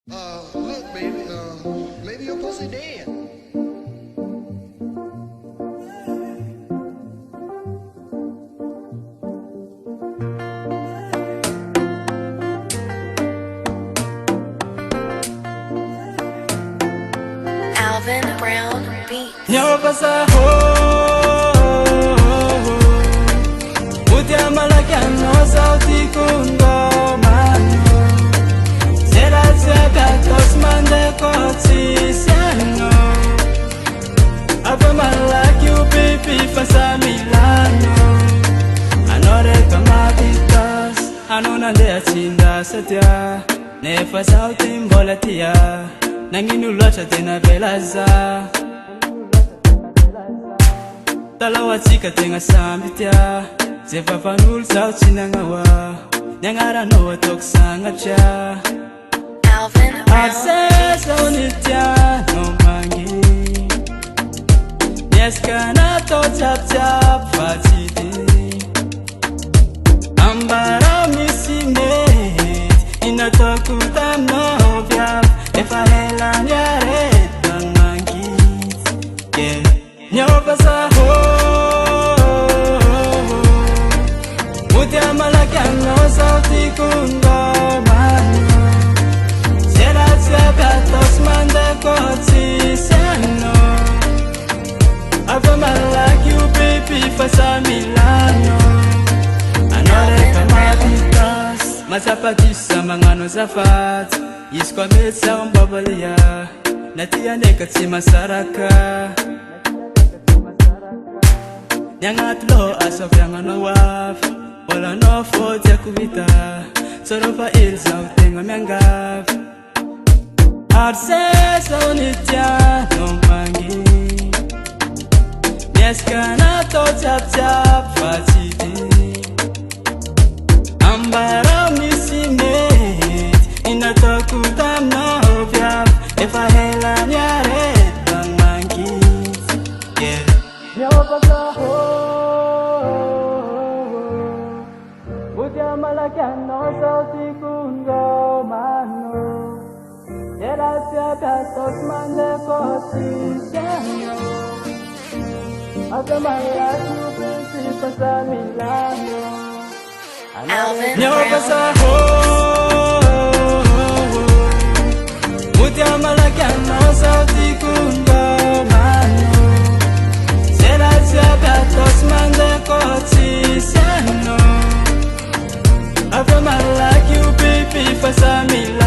Look, baby, maybe your pussy dead. Alvin Brown Beat. Nyo basa ho Mutia malakyan no sauti kundo mano Sera siaga tos mande koti siano Aba malaki upipi fasa Milano Anore kamabitas Anuna ndea chinda satia Nefa sauti mbolatia Nanginu locha tena belaza Talawa tika tenga sambitia Zefa fanul sauti nangawa Nyangara no toksanga cha Alvin Brown Access unitia no mangi Nieskana to chap chap fatiti Ambara misimet Inatokuta no vya Efa hela nyare bang mangis Yeah Nyoba sa ho Mutia malakyan no sauti kundo mano Sera siaga tos mande koti siano Aba malaki upipi fasa Milano Anore kamabitas Masapatisa mangano zafat Iskwa metsa umbabalia Natia nekati masaraka Nyangat lo asof yang no waf Wala no fot ya kubita Sorofa ilsa utenga miangaf Arse sa unitia no mangi Nieskana to chap chap fatiti Ambara misimet Inatokuta no vya Efa hela nyare bang mangis Yeah Nyoba sa ho Mutia malakyan no sauti kundo mano Yera siaga tos mande koti siano Aba malaki upipi fasa Milano Alvin Nyoba sa Brown ho Mutia malakyan no sauti kundo mano Sera siaga tos mande koti siano Aba malaki upipi fasa Milano